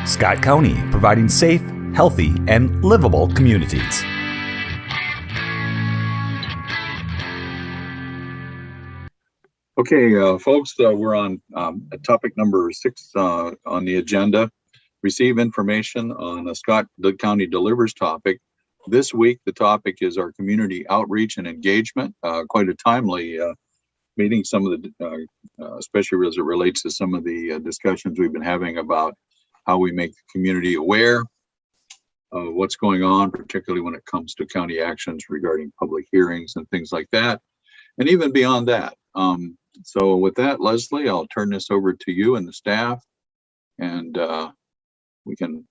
Scott County, providing safe, healthy, and livable communities. Okay, folks, we're on topic number 6 on the agenda. Receive information on a Scott County Delivers topic. This week, the topic is our community outreach and engagement. Quite a timely meeting, some of the, especially as it relates to some of the discussions we've been having about how we make the community aware of what's going on, particularly when it comes to county actions regarding public hearings and things like that, and even beyond that. So with that, Leslie, I'll turn this over to you and the staff, and we can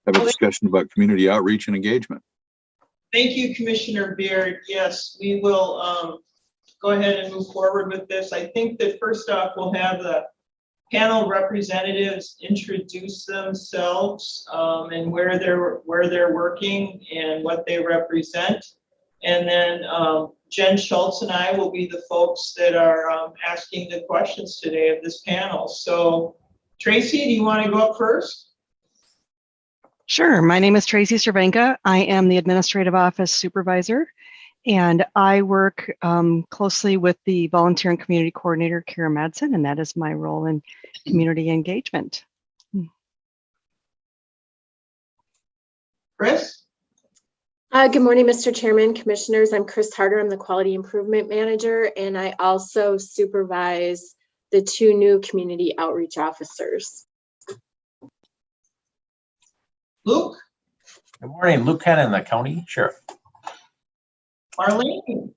have a discussion about community outreach and engagement. Thank you, Commissioner Beard. Yes, we will go ahead and move forward with this. I think that first off, we'll have the panel representatives introduce themselves and where they're working and what they represent. And then Jen Schultz and I will be the folks that are asking the questions today of this panel. So Tracy, do you want to go up first? Sure. My name is Tracy Cervenka. I am the Administrative Office Supervisor, and I work closely with the Volunteer and Community Coordinator, Kara Madsen, and that is my role in community engagement. Chris? Good morning, Mr. Chairman, Commissioners. I'm Chris Harder. I'm the Quality Improvement Manager, and I also supervise the 2 new community outreach officers. Luke? Good morning, Luke Hennon, the County Sheriff. Marlene?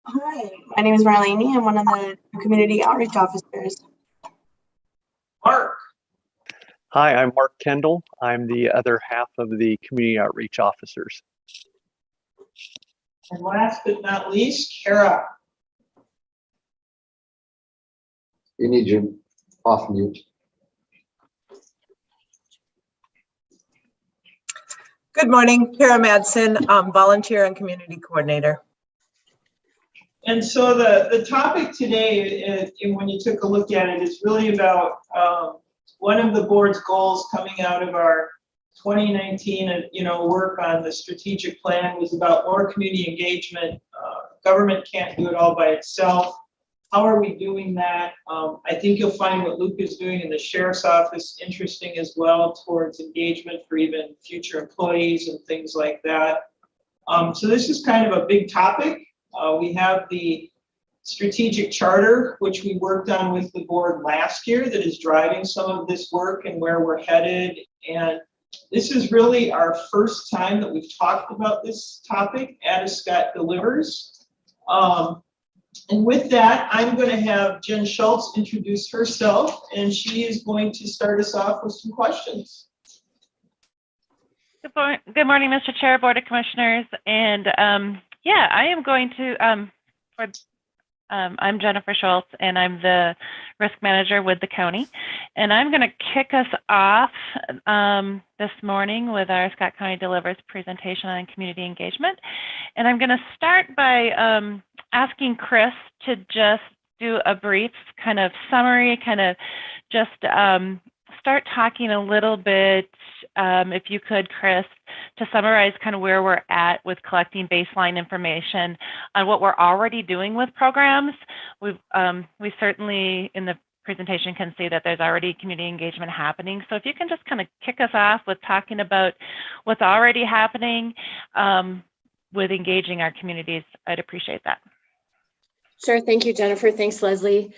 Hi, my name is Marlene. I'm one of the community outreach officers. Mark? Hi, I'm Mark Kendall. I'm the other half of the community outreach officers. And last but not least, Kara. You need your off mute. Good morning, Kara Madsen, Volunteer and Community Coordinator. And so the topic today, and when you took a look at it, is really about one of the board's goals coming out of our 2019, work on the strategic plan was about more community engagement. Government can't do it all by itself. How are we doing that? I think you'll find what Luke is doing in the Sheriff's Office interesting as well towards engagement for even future employees and things like that. So this is kind of a big topic. We have the strategic charter, which we worked on with the board last year, that is driving some of this work and where we're headed. And this is really our first time that we've talked about this topic at a Scott Delivers. And with that, I'm going to have Jen Schultz introduce herself, and she is going to start us off with some questions. Good morning, Mr. Chair, Board of Commissioners. And yeah, I am going to, I'm Jennifer Schultz, and I'm the risk manager with the county. And I'm going to kick us off this morning with our Scott County Delivers presentation on community engagement. And I'm going to start by asking Chris to just do a brief kind of summary, kind of just start talking a little bit, if you could, Chris, to summarize kind of where we're at with collecting baseline information on what we're already doing with programs. We certainly in the presentation can see that there's already community engagement happening. So if you can just kind of kick us off with talking about what's already happening with engaging our communities, I'd appreciate that. Sure. Thank you, Jennifer. Thanks, Leslie.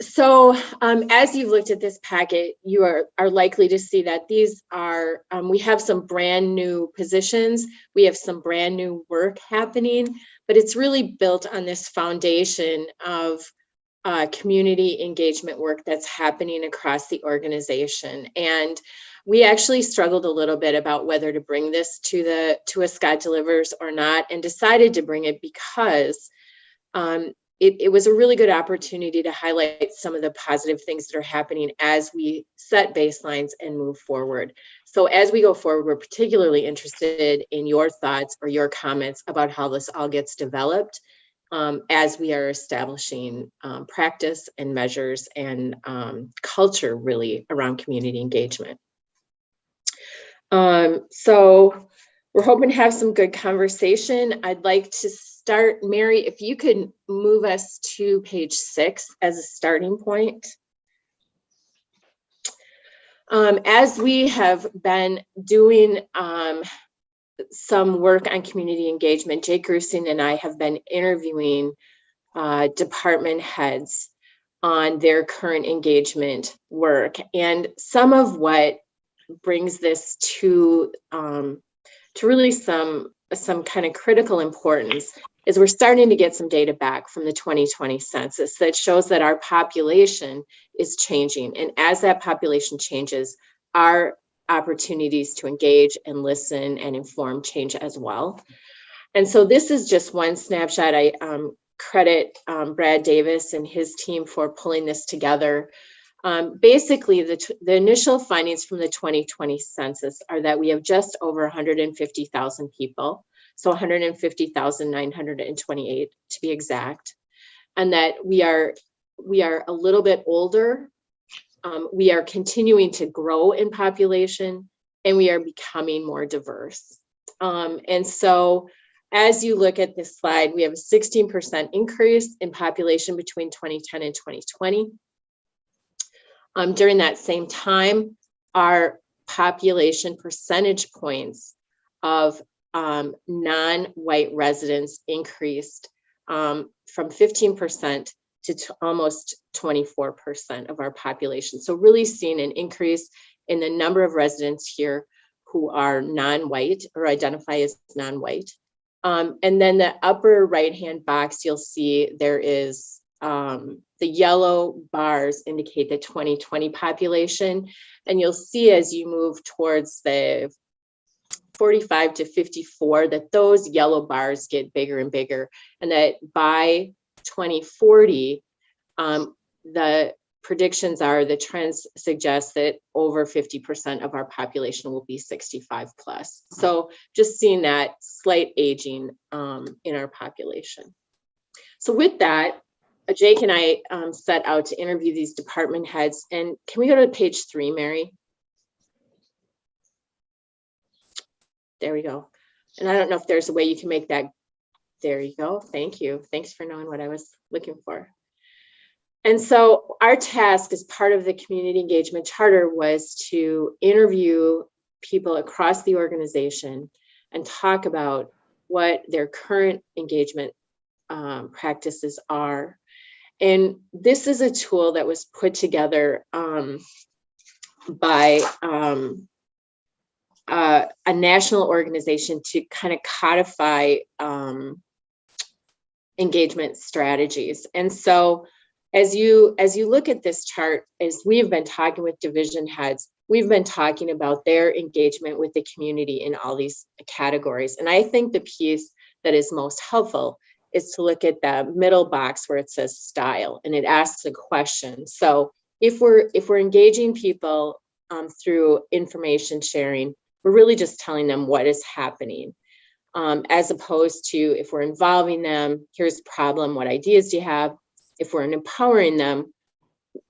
So as you've looked at this packet, you are likely to see that these are, we have some brand new positions. We have some brand new work happening, but it's really built on this foundation of community engagement work that's happening across the organization. And we actually struggled a little bit about whether to bring this to a Scott Delivers or not, and decided to bring it because it was a really good opportunity to highlight some of the positive things that are happening as we set baselines and move forward. So as we go forward, we're particularly interested in your thoughts or your comments about how this all gets developed as we are establishing practice and measures and culture really around community engagement. So we're hoping to have some good conversation. I'd like to start, Mary, if you could move us to page 6 as a starting point. As we have been doing some work on community engagement, Jake Grusing and I have been interviewing department heads on their current engagement work. And some of what brings this to really some kind of critical importance is we're starting to get some data back from the 2020 census that shows that our population is changing. And as that population changes, our opportunities to engage and listen and inform change as well. And so this is just one snapshot. I credit Brad Davis and his team for pulling this together. Basically, the initial findings from the 2020 census are that we have just over 150,000 people, so 150,928 to be exact, and that we are a little bit older. We are continuing to grow in population, and we are becoming more diverse. And so as you look at this slide, we have a 16% increase in population between 2010 and 2020. During that same time, our population percentage points of non-white residents increased from 15% to almost 24% of our population. So really seeing an increase in the number of residents here who are non-white or identify as non-white. And then the upper right-hand box, you'll see there is the yellow bars indicate the 2020 population. And you'll see as you move towards the 45 to 54 that those yellow bars get bigger and bigger. And that by 2040, the predictions are, the trends suggest that over 50% of our population will be 65 plus. So just seeing that slight aging in our population. So with that, Jake and I set out to interview these department heads. And can we go to page 3, Mary? There we go. And I don't know if there's a way you can make that. There you go. Thank you. Thanks for knowing what I was looking for. And so our task as part of the community engagement charter was to interview people across the organization and talk about what their current engagement practices are. And this is a tool that was put together by a national organization to kind of codify engagement strategies. And so as you look at this chart, as we've been talking with division heads, we've been talking about their engagement with the community in all these categories. And I think the piece that is most helpful is to look at the middle box where it says style, and it asks a question. So if we're engaging people through information sharing, we're really just telling them what is happening, as opposed to if we're involving them, here's a problem, what ideas do you have? If we're empowering them,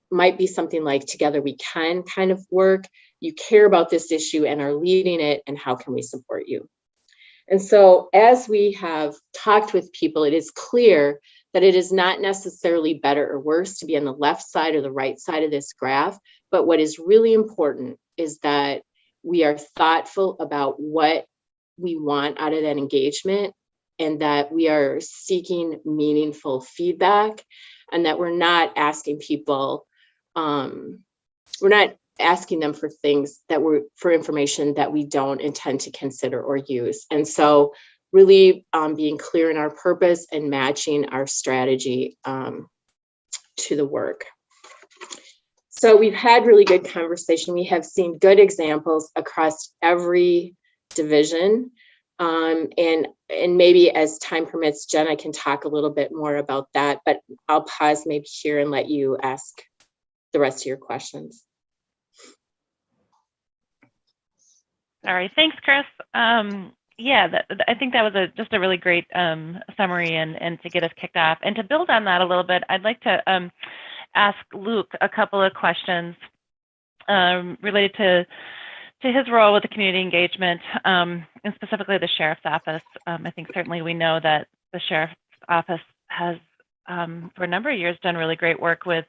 might be something like together we can kind of work. You care about this issue and are leading it, and how can we support you? And so as we have talked with people, it is clear that it is not necessarily better or worse to be on the left side or the right side of this graph. But what is really important is that we are thoughtful about what we want out of that engagement, and that we are seeking meaningful feedback, and that we're not asking people, we're not asking them for things for information that we don't intend to consider or use. And so really being clear in our purpose and matching our strategy to the work. So we've had really good conversation. We have seen good examples across every division. And maybe as time permits, Jenna can talk a little bit more about that, but I'll pause maybe here and let you ask the rest of your questions. All right, thanks, Chris. Yeah, I think that was just a really great summary and to get us kicked off. And to build on that a little bit, I'd like to ask Luke a couple of questions related to his role with the community engagement, and specifically the Sheriff's Office. I think certainly we know that the Sheriff's Office has, for a number of years, done really great work with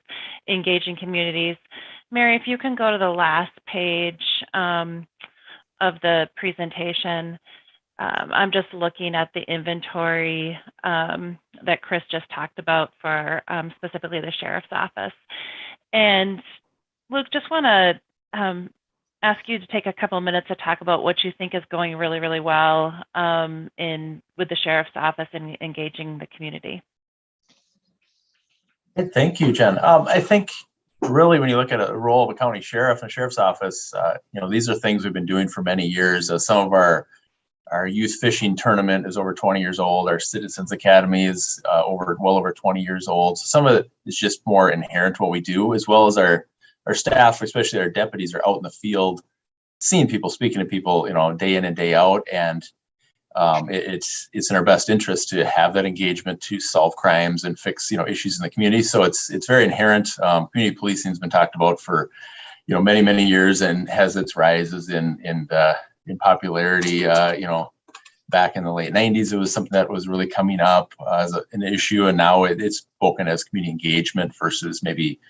engaging communities. Mary, if you can go to the last page of the presentation. I'm just looking at the inventory that Chris just talked about for specifically the Sheriff's Office. And Luke, just want to ask you to take a couple of minutes to talk about what you think is going really, really well with the Sheriff's Office and engaging the community. Thank you, Jen. I think really when you look at a role of a county sheriff and sheriff's office, these are things we've been doing for many years. Some of our youth fishing tournament is over 20 years old. Our Citizens Academy is well over 20 years old. So some of it is just more inherent to what we do, as well as our staff, especially our deputies, are out in the field, seeing people, speaking to people, day in and day out. And it's in our best interest to have that engagement to solve crimes and fix, issues in the community. So it's very inherent. Community policing has been talked about for, many, many years and has its rises in popularity. Back in the late 90s, it was something that was really coming up as an issue, and now it's spoken as community engagement versus maybe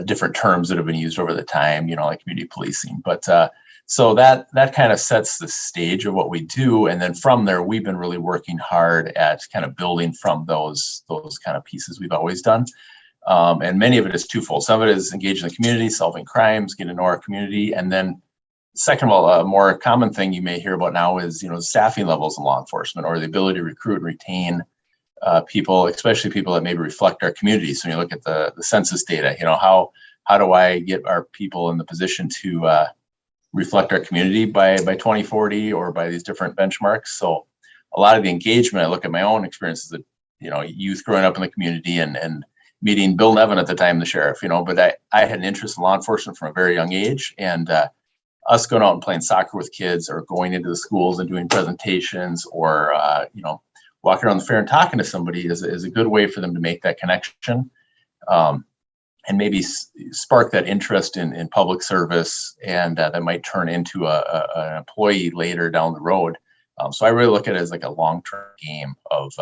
different terms that have been used over the time, like community policing. But so that kind of sets the stage of what we do, and then from there, we've been really working hard at kind of building from those kind of pieces we've always done. And many of it is twofold. Some of it is engaging the community, solving crimes, getting to know our community, and then second of all, a more common thing you may hear about now is, staffing levels in law enforcement, or the ability to recruit and retain people, especially people that maybe reflect our community. So when you look at the census data, how do I get our people in the position to reflect our community by 2040 or by these different benchmarks? So a lot of the engagement, I look at my own experiences that, youth growing up in the community and meeting Bill Nevin at the time, the sheriff, but I had an interest in law enforcement from a very young age, and us going out and playing soccer with kids, or going into the schools and doing presentations, or walking around the fair and talking to somebody is a good way for them to make that connection, and maybe spark that interest in public service, and that might turn into an employee later down the road. So I really look at it as like a long-term game of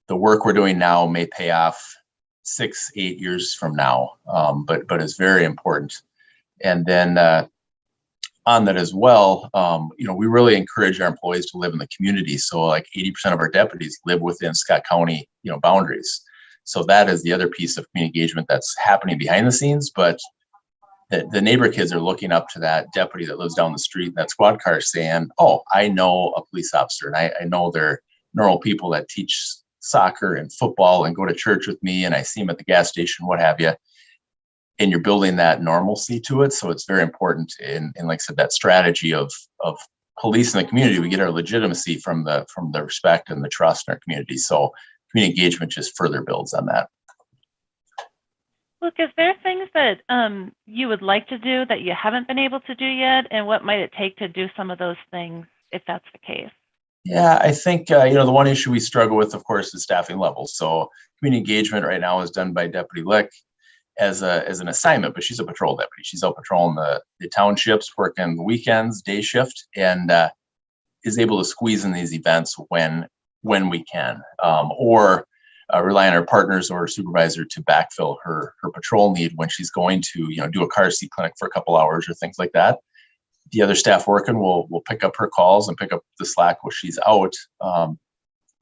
the work we're doing now may pay off 6-8 years from now, but it's very important. And then on that as well, we really encourage our employees to live in the community. So like 80% of our deputies live within Scott County, boundaries. So that is the other piece of community engagement that's happening behind the scenes. But the neighbor kids are looking up to that deputy that lives down the street, that squad car, saying, "Oh, I know a police officer, and I know they're normal people that teach soccer and football and go to church with me, and I see them at the gas station, what have you." And you're building that normalcy to it. So it's very important in like I said, that strategy of police in the community. We get our legitimacy from the respect and the trust in our community. So community engagement just further builds on that. Look, is there things that you would like to do that you haven't been able to do yet? And what might it take to do some of those things if that's the case? Yeah, I think, the one issue we struggle with, of course, is staffing levels. So community engagement right now is done by Deputy Lick as an assignment, but she's a patrol deputy. She's out patrolling the townships, working the weekends, day shift, and is able to squeeze in these events when we can, or rely on our partners or supervisor to backfill her patrol need when she's going to, do a car seat clinic for a couple hours or things like that. The other staff working will pick up her calls and pick up the slack while she's out.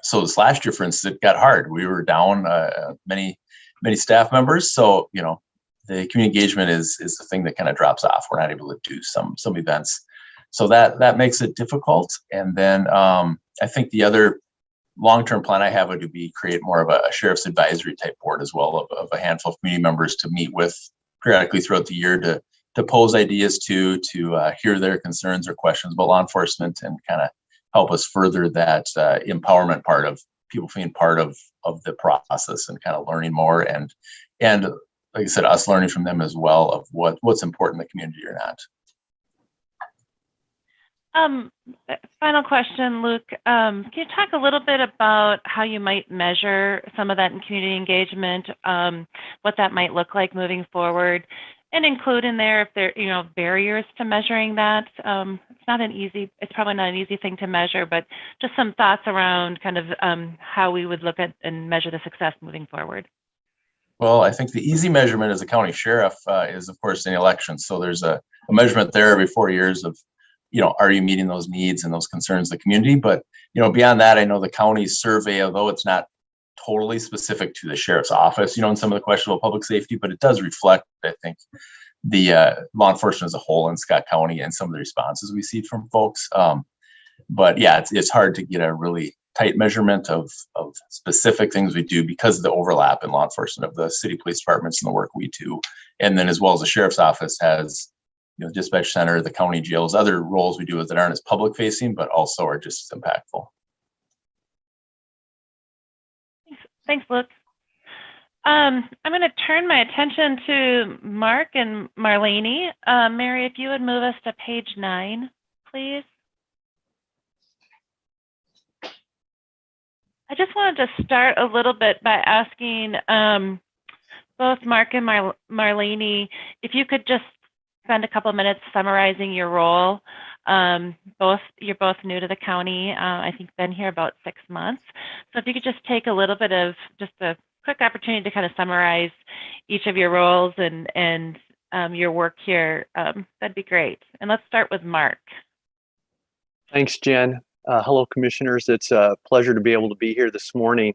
So this last year, for instance, it got hard. We were down many staff members. So, the community engagement is the thing that kind of drops off. We're not able to do some events. So that makes it difficult. And then I think the other long-term plan I have would be create more of a sheriff's advisory type board as well, of a handful of community members to meet with periodically throughout the year to pose ideas to hear their concerns or questions about law enforcement, and kind of help us further that empowerment part of people being part of the process and kind of learning more, and like I said, us learning from them as well of what's important in the community or not. Final question, Luke. Can you talk a little bit about how you might measure some of that in community engagement, what that might look like moving forward, and include in there if there, barriers to measuring that. It's probably not an easy thing to measure, but just some thoughts around kind of how we would look at and measure the success moving forward. Well, I think the easy measurement as a county sheriff is, of course, in elections. So there's a measurement there every 4 years of, are you meeting those needs and those concerns of the community? But, beyond that, I know the county's survey, although it's not totally specific to the sheriff's office, in some of the questionable public safety, but it does reflect, I think, the law enforcement as a whole in Scott County and some of the responses we see from folks. But yeah, it's hard to get a really tight measurement of specific things we do because of the overlap in law enforcement of the city police departments and the work we do. And then as well as the sheriff's office has, dispatch center, the county jails, other roles we do that aren't as public facing, but also are just as impactful. Thanks, Luke. I'm going to turn my attention to Mark and Marlene. Mary, if you would move us to page 9, please. I just wanted to start a little bit by asking both Mark and Marlene if you could just spend a couple of minutes summarizing your role. You're both new to the county. I think been here about 6 months. So if you could just take a little bit of just a quick opportunity to kind of summarize each of your roles and your work here, that'd be great. And let's start with Mark. Thanks, Jen. Hello, commissioners. It's a pleasure to be able to be here this morning.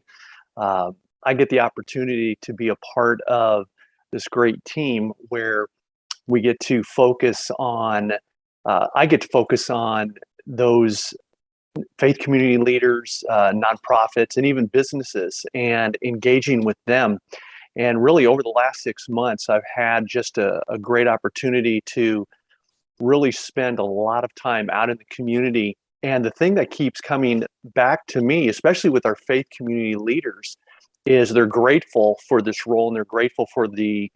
I get the opportunity to be a part of this great team where we get to focus on, I get to focus on those faith community leaders, nonprofits, and even businesses, and engaging with them. And really over the last 6 months, I've had just a great opportunity to really spend a lot of time out in the community. And the thing that keeps coming back to me, especially with our faith community leaders, is they're grateful for this role and they're grateful for the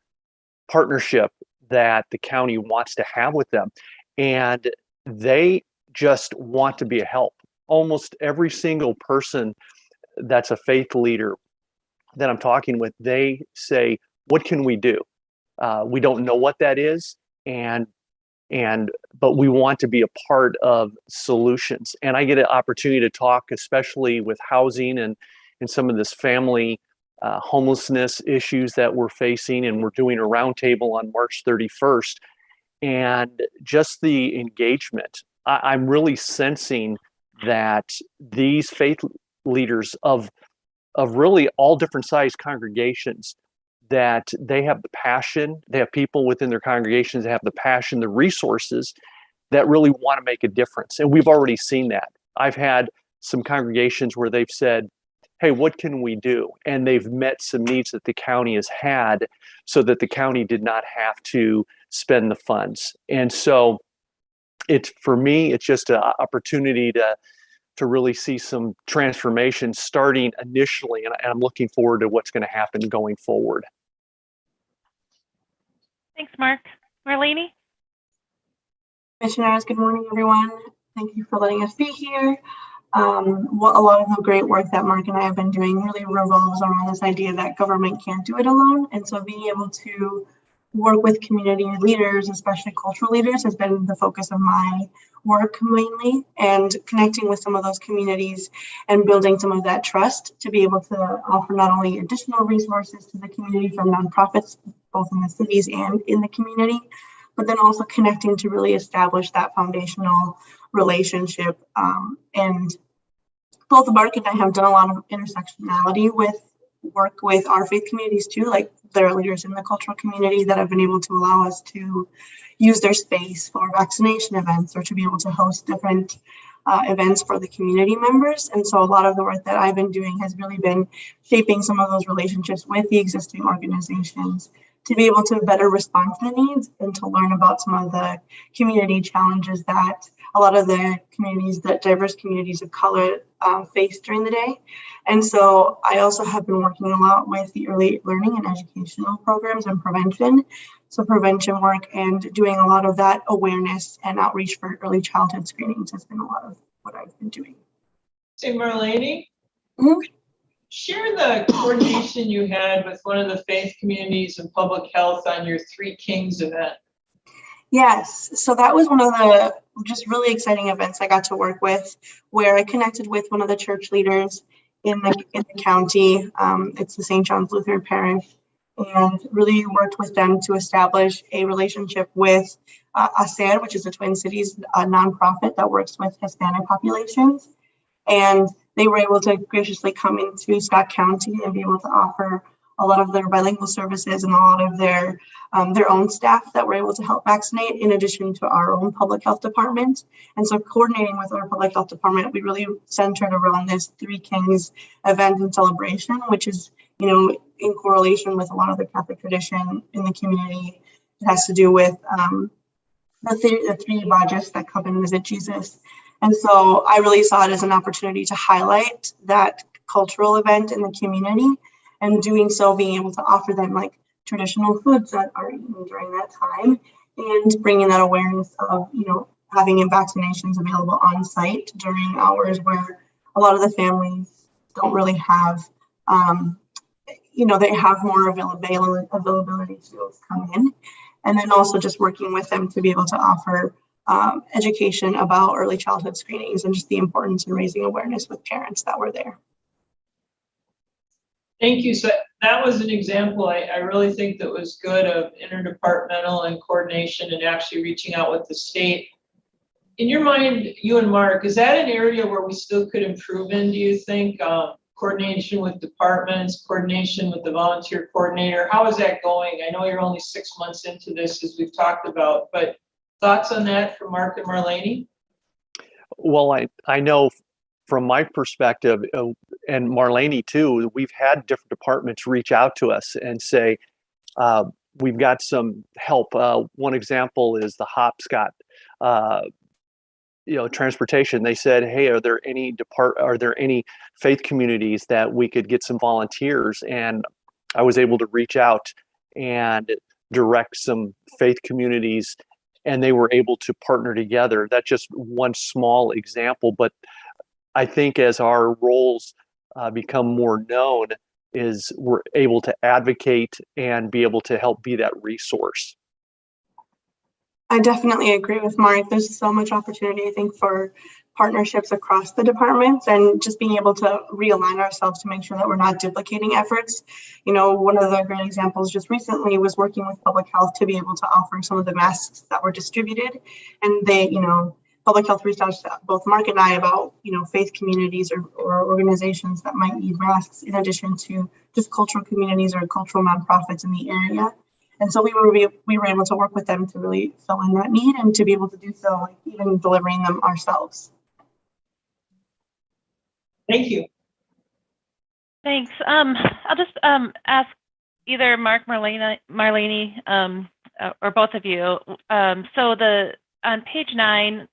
partnership that the county wants to have with them. And they just want to be a help. Almost every single person that's a faith leader that I'm talking with, they say, what can we do? We don't know what that is, but we want to be a part of solutions. And I get an opportunity to talk, especially with housing and some of this family homelessness issues that we're facing. And we're doing a roundtable on March 31st. And just the engagement, I'm really sensing that these faith leaders of really all different sized congregations, that they have the passion, they have people within their congregations that have the passion, the resources that really want to make a difference. And we've already seen that. I've had some congregations where they've said, hey, what can we do? And they've met some needs that the county has had so that the county did not have to spend the funds. And so for me, it's just an opportunity to really see some transformation starting initially. And I'm looking forward to what's going to happen going forward. Thanks, Mark. Marlene? Commissioners, good morning, everyone. Thank you for letting us be here. A lot of the great work that Mark and I have been doing really revolves around this idea that government can't do it alone. And so being able to work with community leaders, especially cultural leaders, has been the focus of my work mainly, and connecting with some of those communities and building some of that trust to be able to offer not only additional resources to the community from nonprofits, both in the cities and in the community, but then also connecting to really establish that foundational relationship. And both Mark and I have done a lot of intersectionality with work with our faith communities too, like there are leaders in the cultural community that have been able to allow us to use their space for vaccination events or to be able to host different events for the community members. And so a lot of the work that I've been doing has really been shaping some of those relationships with the existing organizations to be able to better respond to the needs and to learn about some of the community challenges that a lot of the communities, that diverse communities of color face during the day. And so I also have been working a lot with the early learning and educational programs and prevention. So prevention work and doing a lot of that awareness and outreach for early childhood screenings has been a lot of what I've been doing. Say, Marlene, Mhm. share the coordination you had with one of the faith communities and public health on your Three Kings event. Yes, so that was one of the just really exciting events I got to work with, where I connected with one of the church leaders in the county. It's the St. John's Lutheran Parish, and really worked with them to establish a relationship with ASER, which is the Twin Cities nonprofit that works with Hispanic populations. And they were able to graciously come into Scott County and be able to offer a lot of their bilingual services and a lot of their own staff that were able to help vaccinate, in addition to our own public health department. And so coordinating with our public health department, we really centered around this Three Kings event and celebration, which is, you know, in correlation with a lot of the Catholic tradition in the community. It has to do with the three Vajas that come and visit Jesus. And so I really saw it as an opportunity to highlight that cultural event in the community, and doing so, being able to offer them like traditional foods that are eaten during that time, and bringing that awareness of, you know, having vaccinations available on site during hours where a lot of the families don't really have, you know, they have more availability to come in. And then also just working with them to be able to offer education about early childhood screenings and just the importance in raising awareness with parents that were there. Thank you. So that was an example I really think that was good of interdepartmental and coordination and actually reaching out with the state. In your mind, you and Mark, is that an area where we still could improve in, do you think? Coordination with departments, coordination with the volunteer coordinator. How is that going? I know you're only 6 months into this, as we've talked about, but thoughts on that from Mark and Marlene? Well, I know from my perspective, and Marlene too, we've had different departments reach out to us and say, we've got some help. One example is the Hopscotch, transportation. They said, hey, are there any faith communities that we could get some volunteers? And I was able to reach out and direct some faith communities, and they were able to partner together. That's just one small example, but I think as our roles become more known, is we're able to advocate and be able to help be that resource. I definitely agree with Mark. There's so much opportunity, I think, for partnerships across the departments, and just being able to realign ourselves to make sure that we're not duplicating efforts. You know, one of the great examples just recently was working with public health to be able to offer some of the masks that were distributed. And they, you know, public health reached out to both Mark and I about, you know, faith communities or organizations that might need masks, in addition to just cultural communities or cultural nonprofits in the area. And so we were able to work with them to really fill in that need, and to be able to do so, like, even delivering them ourselves. Thank you. Thanks. I'll just ask either Mark, Marlene, or both of you. So on page 9,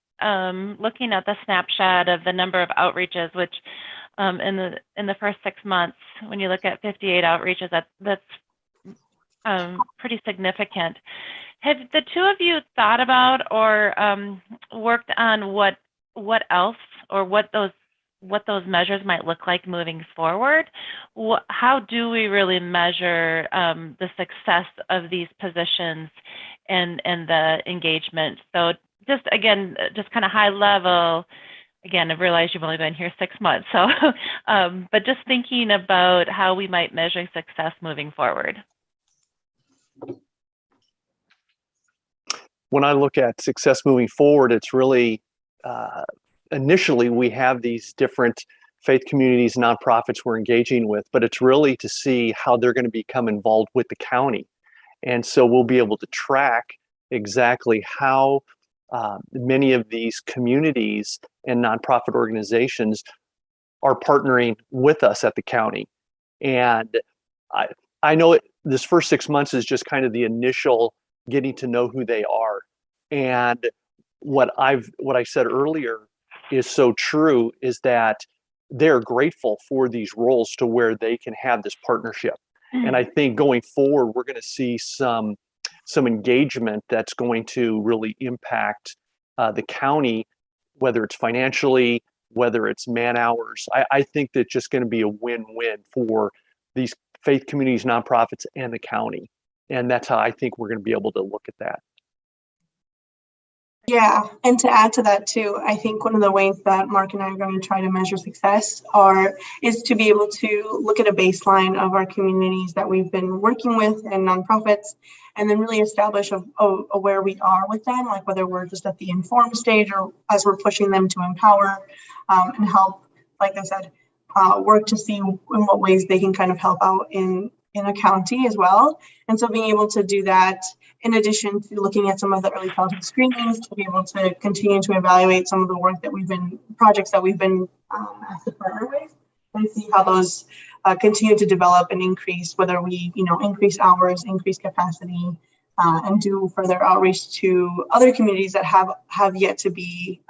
looking at the snapshot of the number of outreaches, which in the first 6 months, when you look at 58 outreaches, that's pretty significant. Have the two of you thought about or worked on what else, or what those measures might look like moving forward? How do we really measure the success of these positions and the engagement? So just kind of high level. Again, I realize you've only been here 6 months, so but just thinking about how we might measure success moving forward. When I look at success moving forward, it's really initially we have these different faith communities, nonprofits we're engaging with, but it's really to see how they're going to become involved with the county. And so we'll be able to track exactly how many of these communities and nonprofit organizations are partnering with us at the county. And I know this first 6 months is just kind of the initial getting to know who they are. And what I said earlier is so true, is that they're grateful for these roles to where they can have this partnership. And I think going forward, we're going to see some engagement that's going to really impact the county, whether it's financially, whether it's man hours. I think that's just going to be a win-win for these faith communities, nonprofits, and the county. And that's how I think we're going to be able to look at that. Yeah, and to add to that too, I think one of the ways that Mark and I are going to try to measure success is to be able to look at a baseline of our communities that we've been working with and nonprofits, and then really establish where we are with them, like whether we're just at the informed stage or as we're pushing them to empower and help, like I said, work to see in what ways they can kind of help out in a county as well. And so being able to do that, in addition to looking at some of the early childhood screenings, to be able to continue to evaluate some of the work that projects that we've been asked to partner with, and see how those continue to develop and increase, whether we, increase hours, increase capacity, and do further outreach to other communities that have yet to be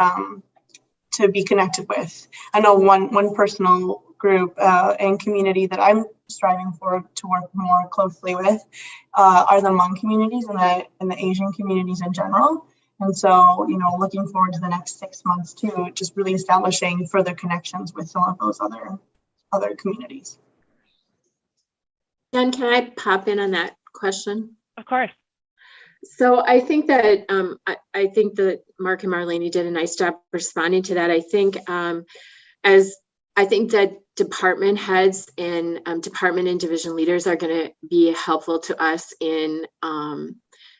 connected with. I know one personal group and community that I'm striving to work more closely with are the Hmong communities and the Asian communities in general. And so, looking forward to the next 6 months too, just really establishing further connections with some of those other communities. Jen, can I pop in on that question? Of course. So I think that I think that Mark and Marlene did a nice job responding to that. I think I think that department heads and department and division leaders are going to be helpful to us in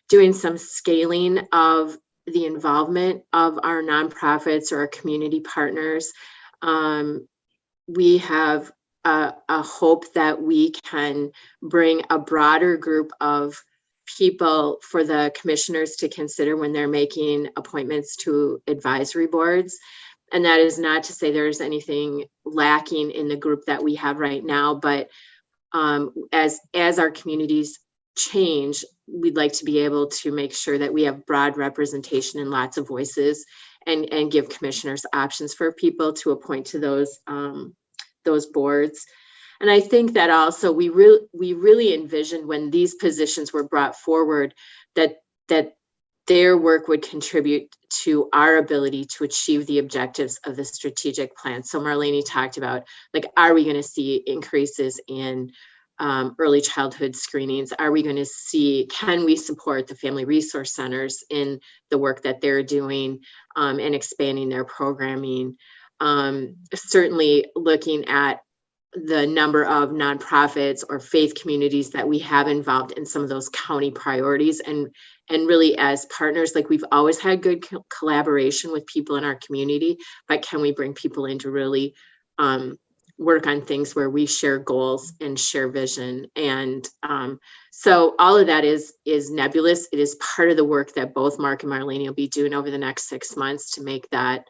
doing some scaling of the involvement of our nonprofits or our community partners. We have a hope that we can bring a broader group of people for the commissioners to consider when they're making appointments to advisory boards. And that is not to say there's anything lacking in the group that we have right now, but as our communities change, we'd like to be able to make sure that we have broad representation and lots of voices, and give commissioners options for people to appoint to those boards. And I think that also we really envisioned when these positions were brought forward that their work would contribute to our ability to achieve the objectives of the strategic plan. So Marlene talked about, like, are we going to see increases in early childhood screenings? Are we going to see, can we support the family resource centers in the work that they're doing and expanding their programming? Certainly looking at the number of nonprofits or faith communities that we have involved in some of those county priorities, and really as partners, like, we've always had good collaboration with people in our community, but can we bring people in to really work on things where we share goals and share vision? And so all of that is nebulous. It is part of the work that both Mark and Marlene will be doing over the next 6 months to make that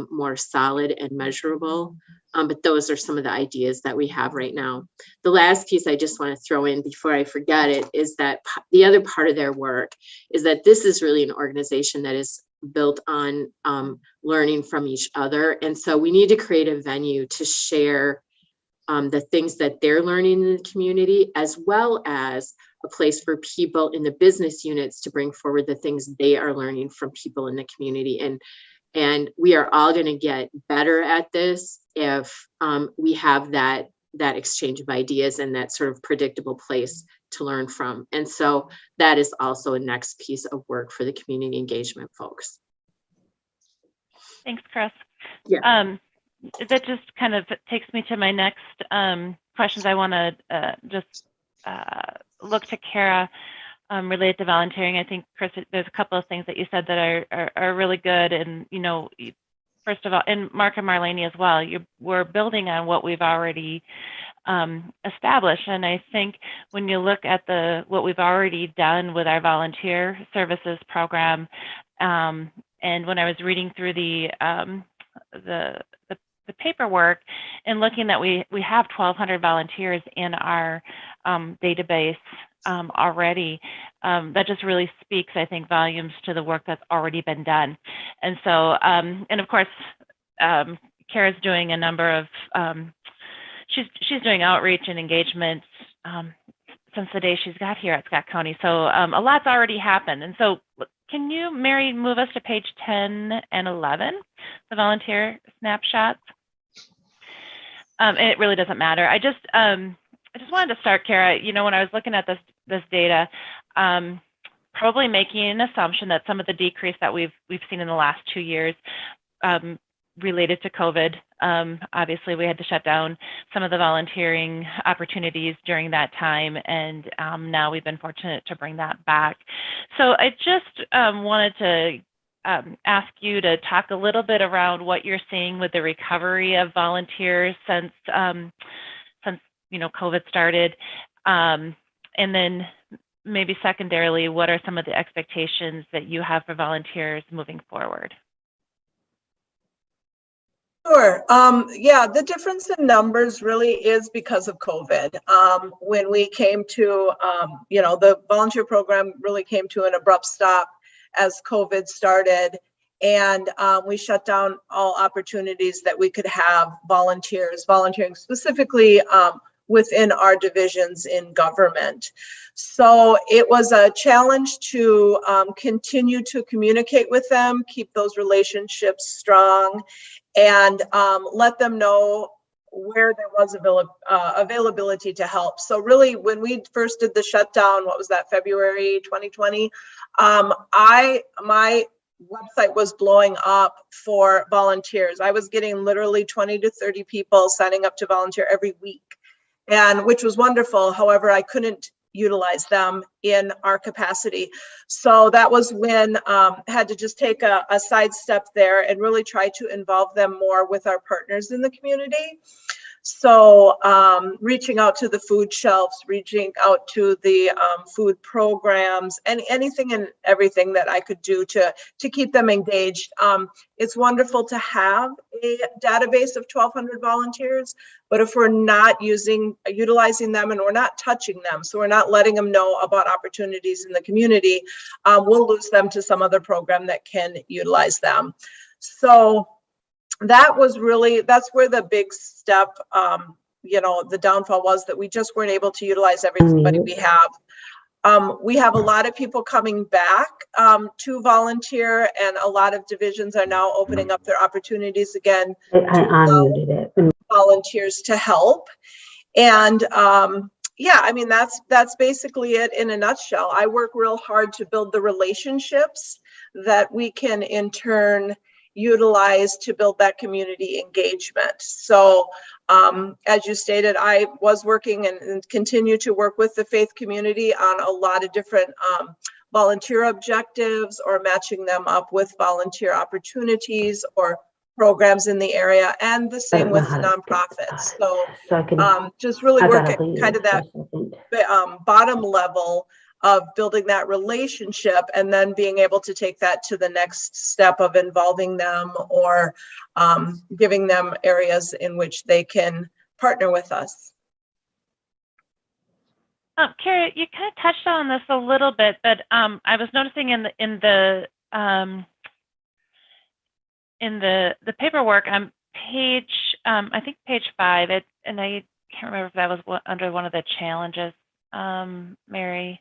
more solid and measurable. But those are some of the ideas that we have right now. The last piece I just want to throw in before I forget it is that the other part of their work is that this is really an organization that is built on learning from each other. And so we need to create a venue to share the things that they're learning in the community, as well as a place for people in the business units to bring forward the things they are learning from people in the community. And we are all going to get better at this if we have that exchange of ideas and that sort of predictable place to learn from. And so that is also a next piece of work for the community engagement folks. Thanks, Chris. Yeah. That just kind of takes me to my next questions. I want to just look to Kara related to volunteering. I think, Chris, there's a couple of things that you said that are really good. And, first of all, and Mark and Marlene as well, we're building on what we've already established. And I think when you look at what we've already done with our volunteer services program, and when I was reading through the paperwork and looking that we have 1,200 volunteers in our database already, that just really speaks, I think, volumes to the work that's already been done. And so, and of course, Kara's doing a number of, she's doing outreach and engagement since the day she's got here at Scott County. So a lot's already happened. And so can you, Mary, move us to page 10 and 11, the volunteer snapshots? And it really doesn't matter. I just wanted to start, Kara, you know, when I was looking at this data, probably making an assumption that some of the decrease that we've seen in the last 2 years related to COVID. Obviously, we had to shut down some of the volunteering opportunities during that time, and now we've been fortunate to bring that back. So I just wanted to ask you to talk a little bit around what you're seeing with the recovery of volunteers since you know, COVID started, and then maybe secondarily, what are some of the expectations that you have for volunteers moving forward? Sure. Yeah, the difference in numbers really is because of COVID. When we came to, you know, the volunteer program really came to an abrupt stop as COVID started, and we shut down all opportunities that we could have volunteers volunteering specifically within our divisions in government. So it was a challenge to continue to communicate with them, keep those relationships strong, and let them know where there was availability to help. So really, when we first did the shutdown, what was that, February 2020, my website was blowing up for volunteers. I was getting literally 20 to 30 people signing up to volunteer every week, and which was wonderful. However, I couldn't utilize them in our capacity. So that was when had to just take a sidestep there and really try to involve them more with our partners in the community. So reaching out to the food shelves, reaching out to the food programs, and anything and everything that I could do to keep them engaged. It's wonderful to have a database of 1,200 volunteers, but if we're not utilizing them and we're not touching them, so we're not letting them know about opportunities in the community, we'll lose them to some other program that can utilize them. So that was really, that's where the big step, you know, the downfall was, that we just weren't able to utilize everybody we have. We have a lot of people coming back to volunteer, and a lot of divisions are now opening up their opportunities again to volunteers to help. And yeah, I mean, that's basically it in a nutshell. I work real hard to build the relationships that we can in turn utilize to build that community engagement. So as you stated, I was working and continue to work with the faith community on a lot of different volunteer objectives, or matching them up with volunteer opportunities or programs in the area, and the same with nonprofits. So just really work at kind of that bottom level of building that relationship, and then being able to take that to the next step of involving them, or giving them areas in which they can partner with us. Kara, you kind of touched on this a little bit, but I was noticing in the paperwork on page, I think page 5, and I can't remember if that was under one of the challenges, Mary.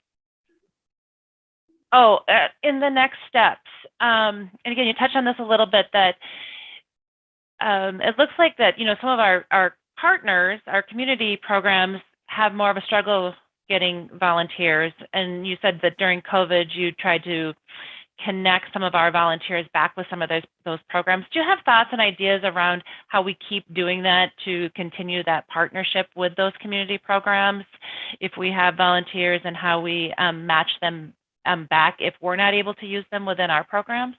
Oh, in the next steps, and again, you touched on this a little bit, that it looks like that, you know, some of our partners, our community programs, have more of a struggle getting volunteers. And you said that during COVID, you tried to connect some of our volunteers back with some of those programs. Do you have thoughts and ideas around how we keep doing that to continue that partnership with those community programs, if we have volunteers, and how we match them back if we're not able to use them within our programs?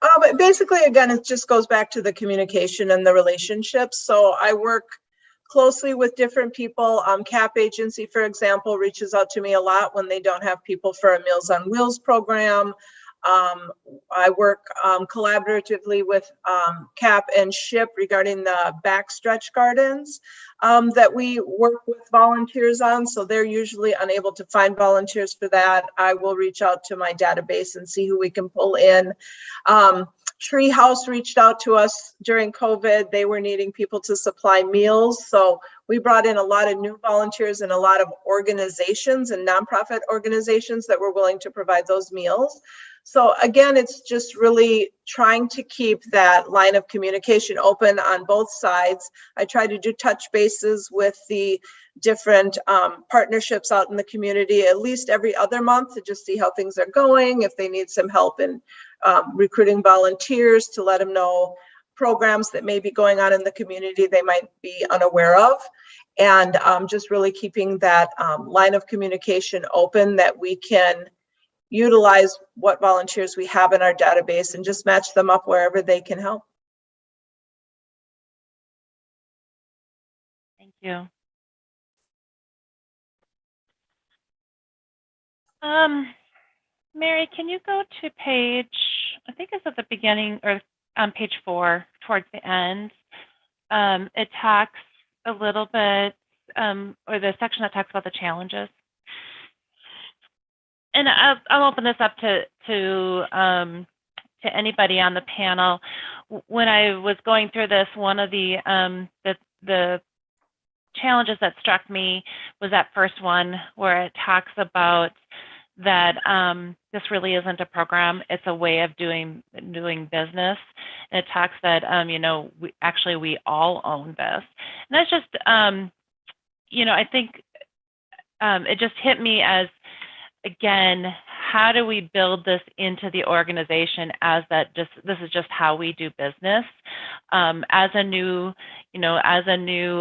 But basically, again, it just goes back to the communication and the relationships. So I work closely with different people. CAP agency, for example, reaches out to me a lot when they don't have people for a Meals on Wheels program. I work collaboratively with CAP and SHIP regarding the backstretch gardens that we work with volunteers on. So they're usually unable to find volunteers for that. I will reach out to my database and see who we can pull in. Treehouse reached out to us during COVID. They were needing people to supply meals. So we brought in a lot of new volunteers and a lot of organizations and nonprofit organizations that were willing to provide those meals. So again, it's just really trying to keep that line of communication open on both sides. I try to do touch bases with the different partnerships out in the community at least every other month to just see how things are going, if they need some help in recruiting volunteers, to let them know programs that may be going on in the community they might be unaware of. And just really keeping that line of communication open, that we can utilize what volunteers we have in our database and just match them up wherever they can help. Thank you. Mary, can you go to page, I think it's at the beginning, or on page 4, towards the end. It talks a little bit, or the section that talks about the challenges. And I'll open this up to anybody on the panel. When I was going through this, one of the challenges that struck me was that first one where it talks about that this really isn't a program, it's a way of doing business. And it talks that we all own this. And that's just I think it just hit me as, again, how do we build this into the organization as that this is just how we do business? As a new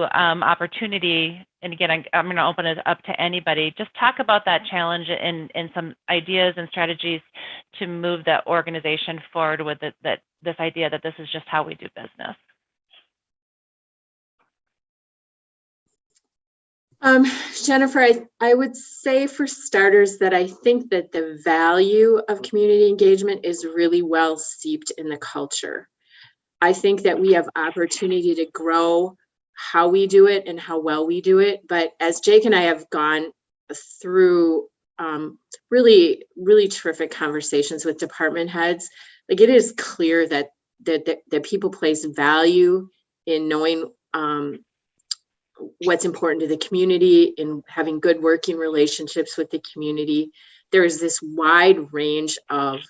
opportunity, and again, I'm going to open it up to anybody. Just talk about that challenge and some ideas and strategies to move the organization forward with this idea that this is just how we do business. Jennifer, I would say for starters that I think that the value of community engagement is really well seeped in the culture. I think that we have opportunity to grow how we do it and how well we do it. But as Jake and I have gone through really, really terrific conversations with department heads, like, it is clear that people place value in knowing what's important to the community, in having good working relationships with the community. There is this wide range of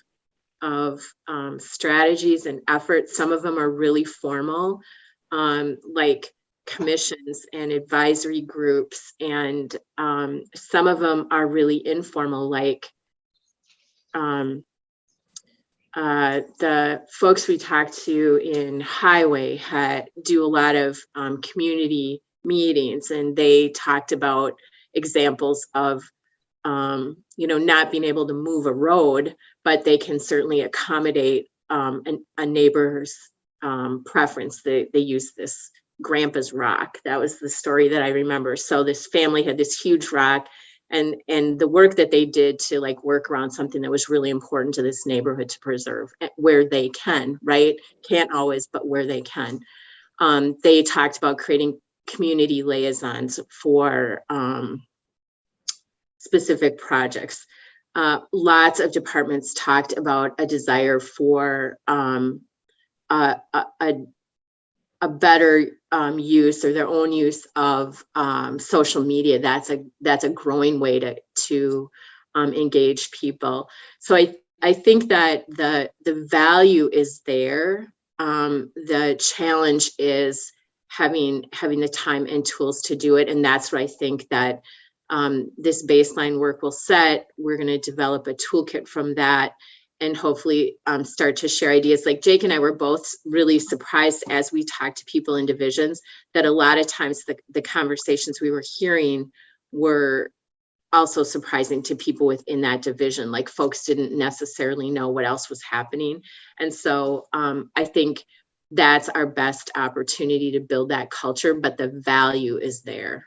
strategies and efforts. Some of them are really formal, like commissions and advisory groups, and some of them are really informal, like the folks we talked to in Highway do a lot of community meetings, and they talked about examples of not being able to move a road, but they can certainly accommodate a neighbor's preference. They use this grandpa's rock. That was the story that I remember. So this family had this huge rock, and the work that they did to work around something that was really important to this neighborhood to preserve where they can, right? Can't always, but where they can. They talked about creating community liaisons for specific projects. Lots of departments talked about a desire for a better use, or their own use of social media. That's a growing way to engage people. So I think that the value is there. The challenge is having the time and tools to do it. And that's where I think that this baseline work will set. We're going to develop a toolkit from that, and hopefully start to share ideas. Like Jake and I were both really surprised as we talked to people in divisions that a lot of times the conversations we were hearing were also surprising to people within that division. Like, folks didn't necessarily know what else was happening. And so I think that's our best opportunity to build that culture, but the value is there.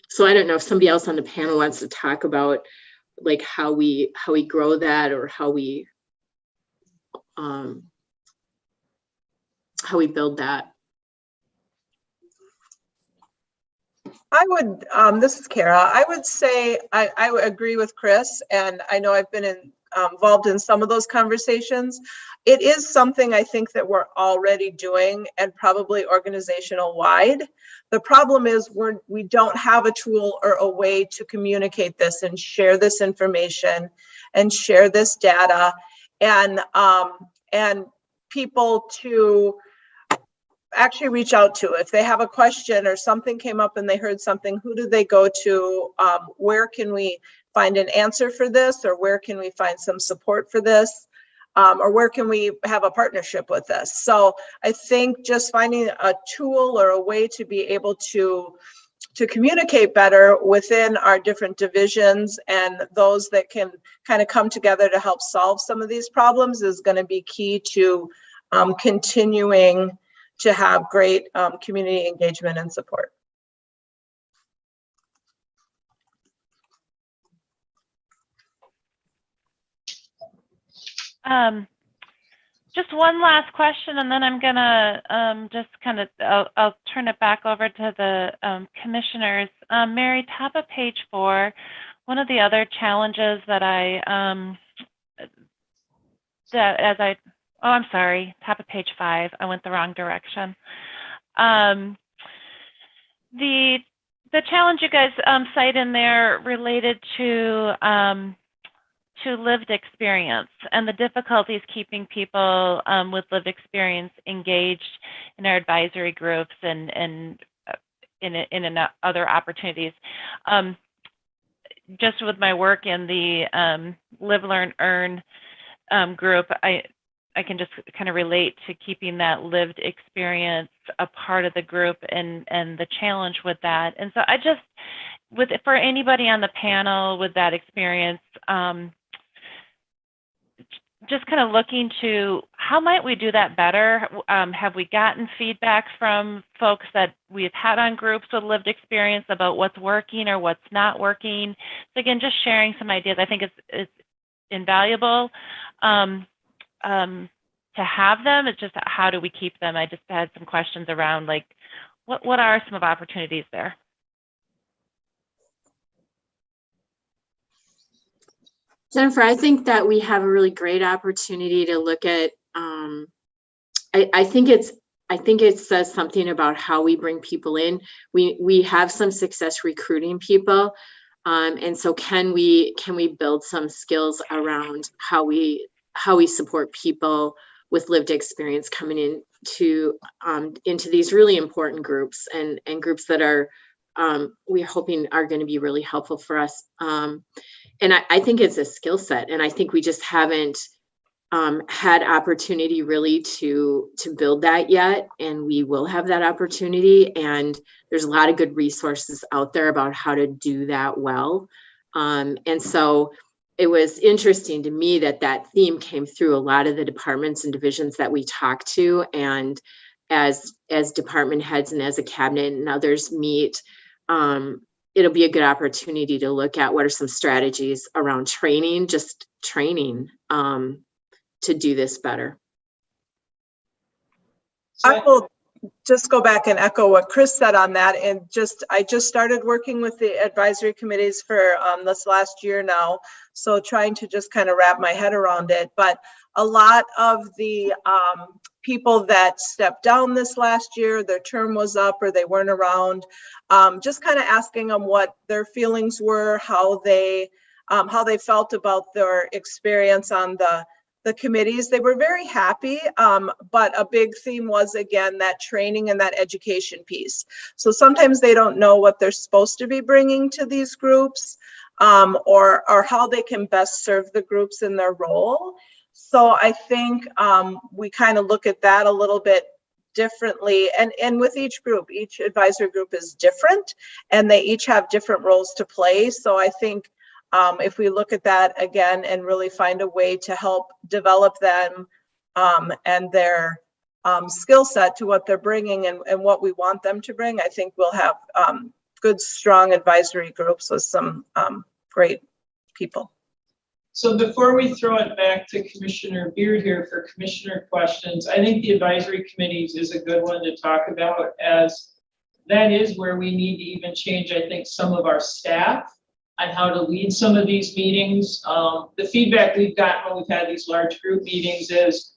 So I don't know if somebody else on the panel wants to talk about like how we grow that, or how we build that. I would, this is Kara. I would say I would agree with Chris, and I know I've been involved in some of those conversations. It is something I think that we're already doing, and probably organizational wide. The problem is we don't have a tool or a way to communicate this and share this information and share this data, and people to actually reach out to. If they have a question or something came up and they heard something, who do they go to? Where can we find an answer for this? Or where can we find some support for this? Or where can we have a partnership with this? So I think just finding a tool or a way to be able to communicate better within our different divisions, and those that can kind of come together to help solve some of these problems, is going to be key to continuing to have great community engagement and support. Just one last question, and then I'm gonna just kind of, I'll turn it back over to the commissioners. Mary, top of page 4, one of the other challenges that oh, I'm sorry, top of page 5, I went the wrong direction. The challenge you guys cite in there related to lived experience and the difficulties keeping people with lived experience engaged in our advisory groups and in other opportunities. Just with my work in the Live, Learn, Earn group, I can just kind of relate to keeping that lived experience a part of the group and the challenge with that. And so I just, for anybody on the panel with that experience, just kind of looking to how might we do that better? Have we gotten feedback from folks that we've had on groups with lived experience about what's working or what's not working? So again, just sharing some ideas. I think it's invaluable to have them. It's just how do we keep them? I just had some questions around like what are some of the opportunities there? Jennifer, I think that we have a really great opportunity to look at, I think it says something about how we bring people in. We have some success recruiting people. And so can we build some skills around how we support people with lived experience coming into these really important groups and groups that are we're hoping are going to be really helpful for us. And I think it's a skill set, and I think we just haven't had opportunity really to build that yet, and we will have that opportunity. And there's a lot of good resources out there about how to do that well. And so it was interesting to me that theme came through a lot of the departments and divisions that we talked to, and as department heads and as a cabinet and others meet, it'll be a good opportunity to look at what are some strategies around training, just training to do this better. I will just go back and echo what Chris said on that. And I just started working with the advisory committees for this last year now. So trying to just kind of wrap my head around it. But a lot of the people that stepped down this last year, their term was up or they weren't around, just kind of asking them what their feelings were, how they felt about their experience on the committees. They were very happy, but a big theme was, again, that training and that education piece. So sometimes they don't know what they're supposed to be bringing to these groups, or how they can best serve the groups in their role. So I think we kind of look at that a little bit differently. And with each group, each advisory group is different, and they each have different roles to play. So I think if we look at that again and really find a way to help develop them and their skill set to what they're bringing and what we want them to bring, I think we'll have good, strong advisory groups with some great people. So before we throw it back to Commissioner Beard here for commissioner questions, I think the advisory committees is a good one to talk about, as that is where we need to even change, I think, some of our staff on how to lead some of these meetings. The feedback we've gotten when we've had these large group meetings is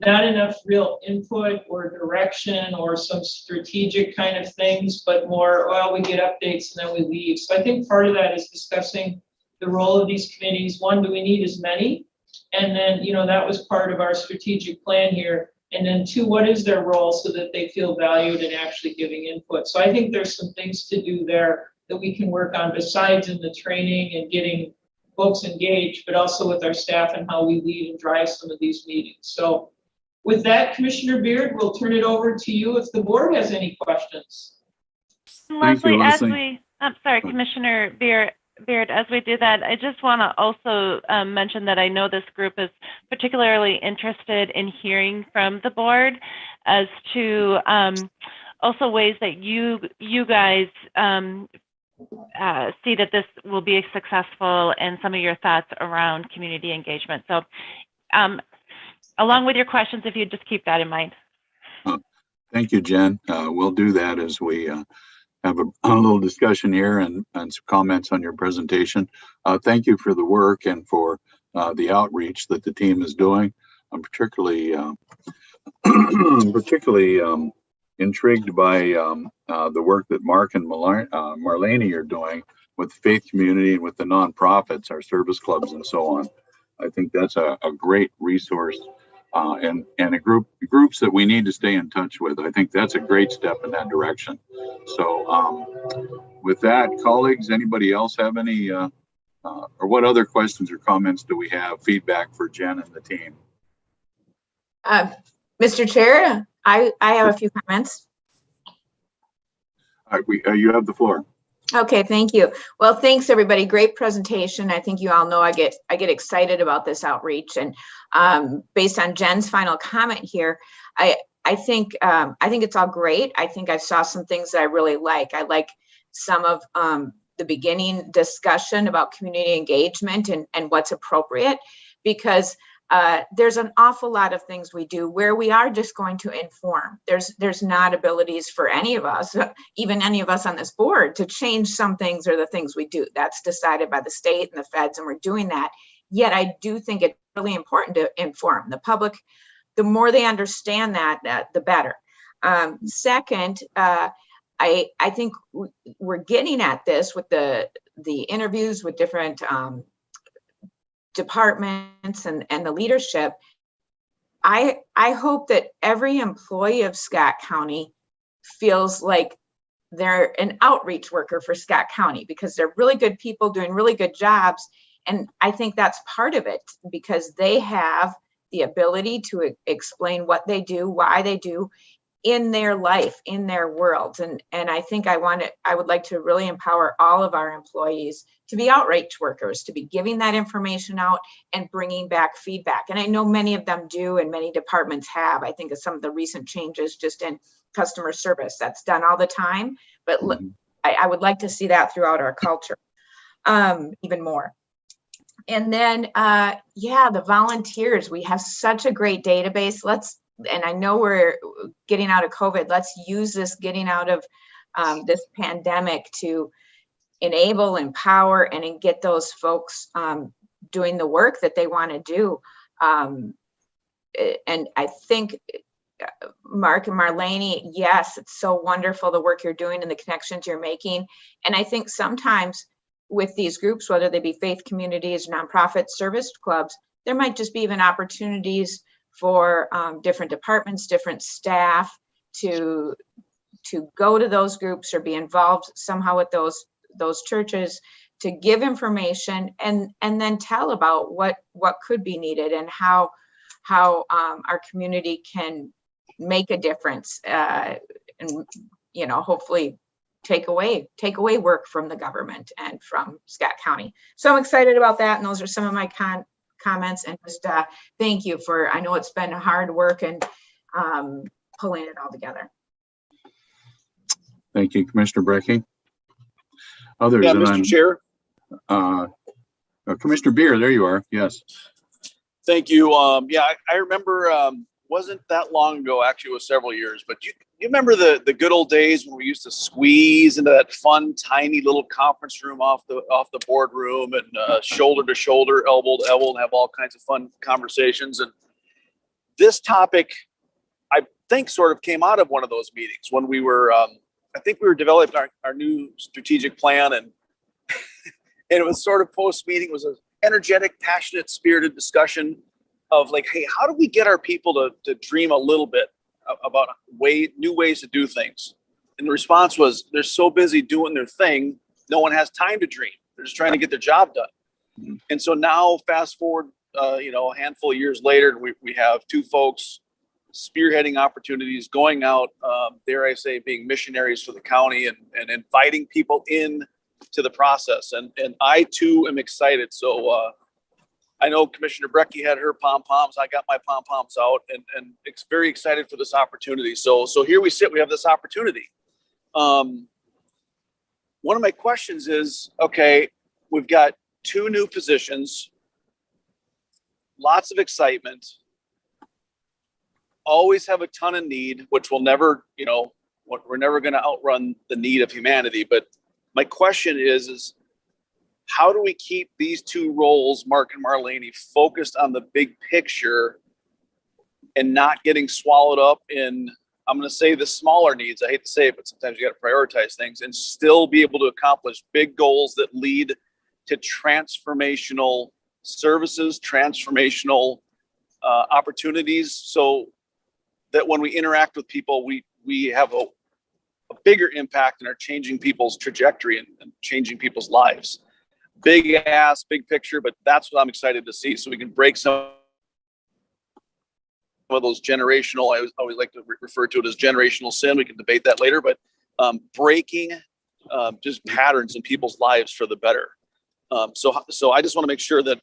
not enough real input or direction or some strategic kind of things, but more, well, we get updates and then we leave. So I think part of that is discussing the role of these committees. One, do we need as many? And then, that was part of our strategic plan here. And then two, what is their role so that they feel valued and actually giving input? So I think there's some things to do there that we can work on besides in the training and getting folks engaged, but also with our staff and how we lead and drive some of these meetings. So with that, Commissioner Beard, we'll turn it over to you if the board has any questions. Leslie, Leslie. I'm sorry, Commissioner Beard, as we do that, I just want to also mention that I know this group is particularly interested in hearing from the board as to also ways that you guys see that this will be successful, and some of your thoughts around community engagement. So along with your questions, if you just keep that in mind. Thank you, Jen. We'll do that as we have a little discussion here and some comments on your presentation. Thank you for the work and for the outreach that the team is doing. I'm particularly intrigued by the work that Mark and Marlene are doing with the faith community and with the nonprofits, our service clubs and so on. I think that's a great resource and a groups that we need to stay in touch with. I think that's a great step in that direction. So with that, colleagues, anybody else have any or what other questions or comments do we have, feedback for Jen and the team? Mr. Chair, I have a few comments. You have the floor. Okay, thank you. Well, thanks everybody. Great presentation. I think you all know I get excited about this outreach, and based on Jen's final comment here, I think it's all great. I think I saw some things that I really like. I like some of the beginning discussion about community engagement and what's appropriate, because there's an awful lot of things we do where we are just going to inform. There's not abilities for any of us, even any of us on this board, to change some things or the things we do. That's decided by the state and the feds, and we're doing that. Yet I do think it's really important to inform the public. The more they understand that, the better. Second, I think we're getting at this with the interviews with different departments and the leadership. I hope that every employee of Scott County feels like they're an outreach worker for Scott County, because they're really good people doing really good jobs. And I think that's part of it, because they have the ability to explain what they do, why they do in their life, in their worlds. And I think I would like to really empower all of our employees to be outreach workers, to be giving that information out and bringing back feedback. And I know many of them do, and many departments have. I think of some of the recent changes just in customer service. That's done all the time, but I would like to see that throughout our culture even more. And then, the volunteers, we have such a great database. And I know we're getting out of COVID. Let's use this getting out of this pandemic to enable, empower, and get those folks doing the work that they want to do. And I think, Mark and Marlene, yes, it's so wonderful the work you're doing and the connections you're making. And I think sometimes with these groups, whether they be faith communities, nonprofits, service clubs, there might just be even opportunities for different departments, different staff to go to those groups or be involved somehow with those churches, to give information and then tell about what could be needed and how our community can make a difference, and hopefully take away work from the government and from Scott County. So I'm excited about that, and those are some of my comments, and just thank you for, I know it's been hard work and pulling it all together. Thank you, Commissioner Brecky. Others, Mr. Chair. Commissioner Beer, there you are. Yes. Thank you. Yeah, I remember, wasn't that long ago, actually it was several years, but you remember the good old days when we used to squeeze into that fun, tiny little conference room off the boardroom and shoulder to shoulder, elbow to elbow, and have all kinds of fun conversations. And this topic, I think, sort of came out of one of those meetings when we were, I think we were developing our new strategic plan, and and it was sort of post-meeting, was an energetic, passionate, spirited discussion of like, hey, how do we get our people to dream a little bit about new ways to do things? And the response was, they're so busy doing their thing, no one has time to dream. They're just trying to get their job done. Mm-hmm. And so now, fast forward, a handful of years later, we have two folks spearheading opportunities, going out, dare I say, being missionaries for the county and inviting people in to the process. And I too am excited. So I know Commissioner Brecky had her pom-poms. I got my pom-poms out and it's very excited for this opportunity. So here we sit, we have this opportunity. One of my questions is, okay, we've got two new positions, lots of excitement, always have a ton of need, which will never, we're never going to outrun the need of humanity. But my question is how do we keep these two roles, Mark and Marlene, focused on the big picture and not getting swallowed up in, I'm going to say, the smaller needs? I hate to say it, but sometimes you got to prioritize things and still be able to accomplish big goals that lead to transformational services, transformational opportunities, so that when we interact with people, we have a bigger impact and are changing people's trajectory and changing people's lives. Big picture, but that's what I'm excited to see. So we can break some of those generational, I always like to refer to it as generational sin. We can debate that later, but breaking just patterns in people's lives for the better. So I just want to make sure that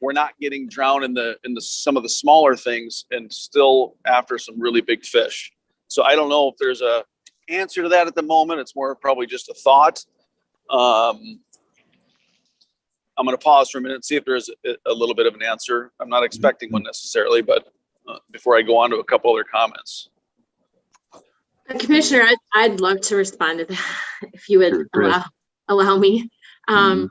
we're not getting drowned in the some of the smaller things and still after some really big fish. So I don't know if there's a answer to that at the moment. It's more probably just a thought. I'm going to pause for a minute and see if there's a little bit of an answer. I'm not expecting one necessarily, but before I go on to a couple other comments. Commissioner, I'd love to respond to that if you would allow me. The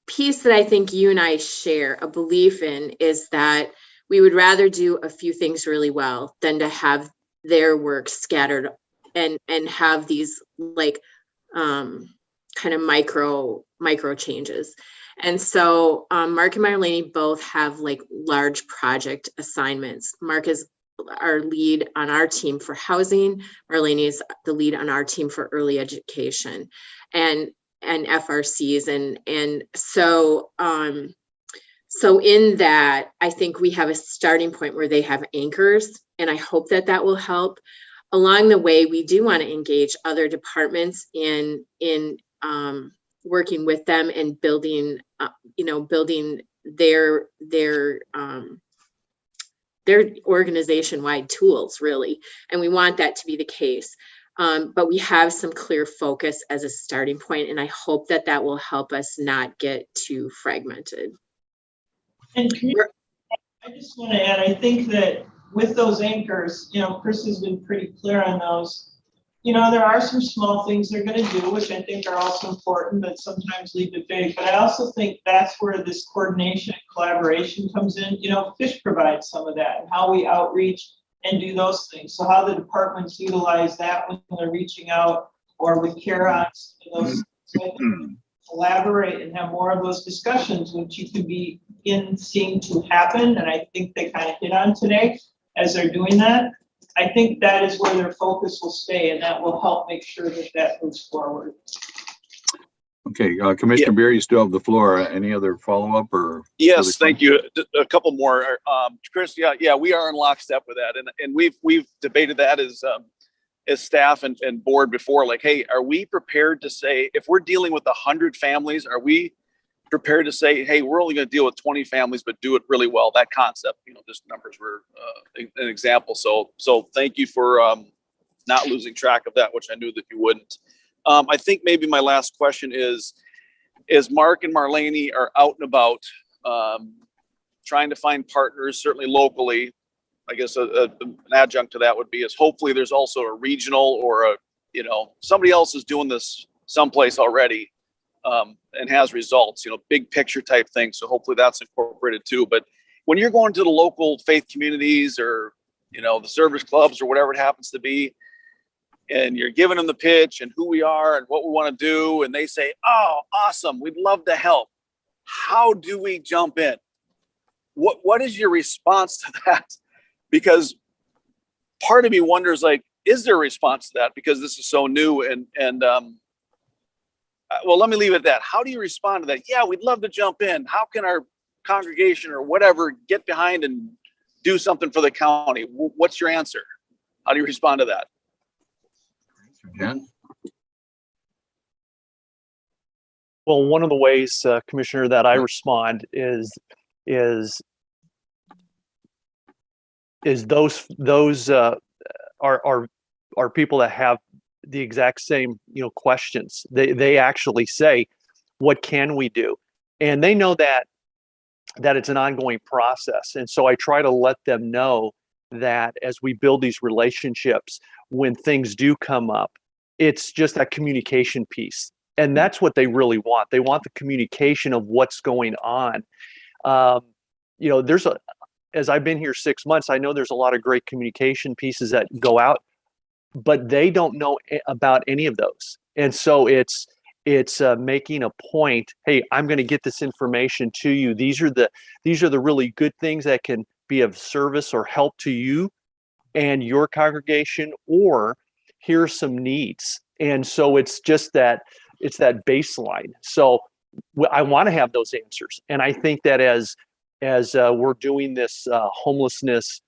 piece that I think you and I share a belief in is that we would rather do a few things really well than to have their work scattered and have these like kind of micro changes. And so Mark and Marlene both have like large project assignments. Mark is our lead on our team for housing. Marlene is the lead on our team for early education and FRCs. And so in that, I think we have a starting point where they have anchors, and I hope that will help. Along the way, we do want to engage other departments in working with them and building their organization-wide tools, really. And we want that to be the case. But we have some clear focus as a starting point, and I hope that will help us not get too fragmented. And I just want to add, I think that with those anchors, Chris has been pretty clear on those. There are some small things they're going to do, which I think are also important, but sometimes lead to big. But I also think that's where this coordination and collaboration comes in. FISH provides some of that, and how we outreach and do those things. So how the departments utilize that when they're reaching out, or with CARE-Ons, collaborate and have more of those discussions, which you can be seeing to happen. And I think they kind of hit on today as they're doing that. I think that is where their focus will stay, and that will help make sure that moves forward. Okay, Commissioner Beer, you still have the floor. Any other follow-up or? Yes, thank you. A couple more, Chris. Yeah, we are in lockstep with that, and we've debated that as staff and board before. Like, hey, are we prepared to say, if we're dealing with 100 families, are we prepared to say, hey, we're only going to deal with 20 families, but do it really well? That concept, just numbers were an example. So thank you for not losing track of that, which I knew that you wouldn't. I think maybe my last question is Mark and Marlene are out and about, trying to find partners, certainly locally. I guess an adjunct to that would be is hopefully there's also a regional or somebody else is doing this someplace already, and has results, big picture type thing. So hopefully that's incorporated too. But when you're going to the local faith communities or, the service clubs or whatever it happens to be, and you're giving them the pitch and who we are and what we want to do, and they say, "Oh, awesome, we'd love to help." How do we jump in? What is your response to that? Because part of me wonders, like, is there a response to that? Because this is so new well, let me leave it at that. How do you respond to that? Yeah, we'd love to jump in. How can our congregation or whatever get behind and do something for the county? What's your answer? How do you respond to that? Jen? Well, one of the ways, Commissioner, that I respond is those are people that have the exact same questions. They actually say, "What can we do?" And they know that it's an ongoing process. And so I try to let them know that as we build these relationships, when things do come up, it's just that communication piece. And that's what they really want. They want the communication of what's going on. As I've been here 6 months, I know there's a lot of great communication pieces that go out, but they don't know about any of those. And so it's making a point. Hey, I'm going to get this information to you. These are the really good things that can be of service or help to you and your congregation, or here's some needs. And so it's that baseline. So I want to have those answers. And I think that as we're doing this homelessness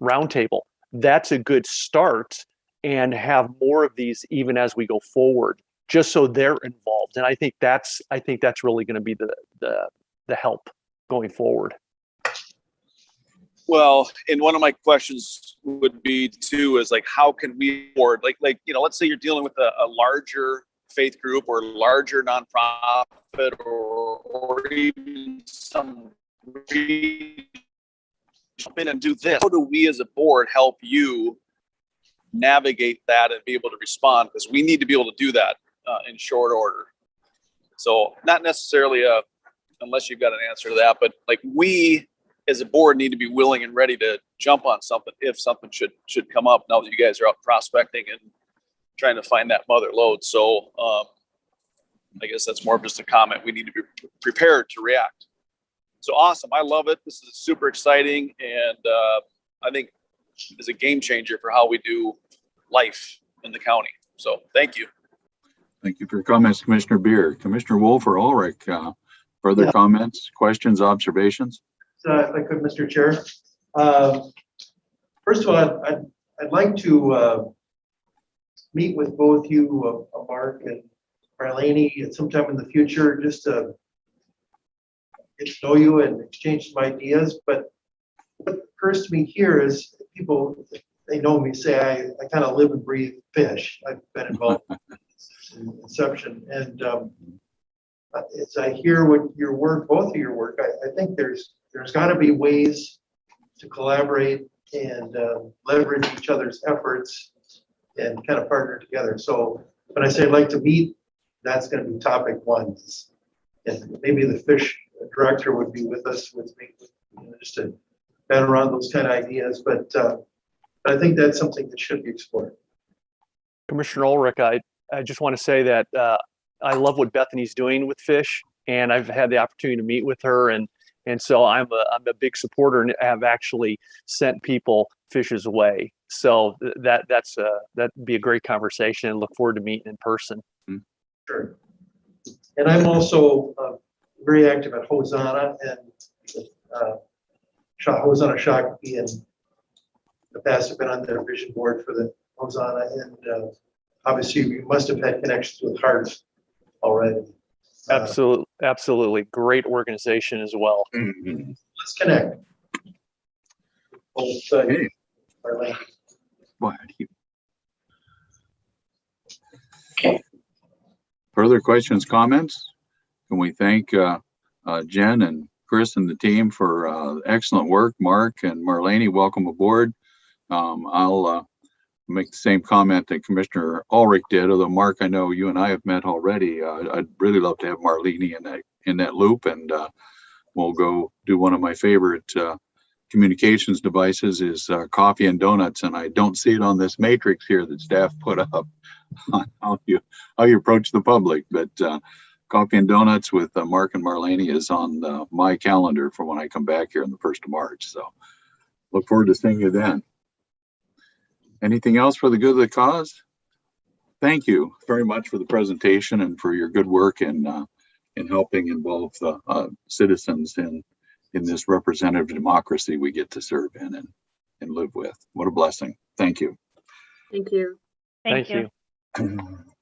roundtable, that's a good start, and have more of these even as we go forward, just so they're involved. And I think that's really going to be the help going forward. Well, and one of my questions would be too, is like, how can we afford, like, let's say you're dealing with a larger faith group or larger nonprofit or even some jump in and do this. How do we as a board help you navigate that and be able to respond? Because we need to be able to do that in short order. So not necessarily unless you've got an answer to that, but like, we as a board need to be willing and ready to jump on something if something should come up, now that you guys are out prospecting and trying to find that mother lode. So I guess that's more of just a comment. We need to be prepared to react. So awesome. I love it. This is super exciting. And I think it's a game changer for how we do life in the county. So thank you. Thank you for your comments, Commissioner Beer. Commissioner Wolf or Ulrich, further comments, questions, observations? If I could, Mr. Chair. First of all, I'd like to meet with both you, Mark and Marlene, at some time in the future, just to get to know you and exchange some ideas. But what occurs to me here is people, they know me, say I kind of live and breathe fish. I've been involved in inception. And as I hear what your work, both of your work, I think there's got to be ways to collaborate and leverage each other's efforts and kind of partner together. So when I say I'd like to meet, that's going to be topic one. And maybe the fish director would be with us with me, just to bat around those kind of ideas. But I think that's something that should be explored. Commissioner Ulrich, I just want to say that I love what Bethany's doing with fish, and I've had the opportunity to meet with her, and so I'm a big supporter, and have actually sent people fishes away. So that'd be a great conversation, and look forward to meeting in person. Sure. And I'm also very active at Hosanna, and Hosanna Shakopee, and the past have been on their vision board for the Hosanna, and obviously we must have had connections with Hearts already. Absolutely. Great organization as well. Mm-hmm. Let's connect. Hey. Go ahead. Further questions, comments? Can we thank Jen and Chris and the team for excellent work? Mark and Marlene, welcome aboard. I'll make the same comment that Commissioner Ulrich did, although Mark, I know you and I have met already. I'd really love to have Marlene in that loop, and we'll go do one of my favorite communications devices is coffee and donuts, and I don't see it on this matrix here that staff put up on how you approach the public, but coffee and donuts with Mark and Marlene is on my calendar for when I come back here on the 1st of March. So look forward to seeing you then. Anything else for the good of the cause? Thank you very much for the presentation and for your good work in helping involve the citizens in this representative democracy we get to serve in and live with. What a blessing. Thank you. Thank you. Thank you. you.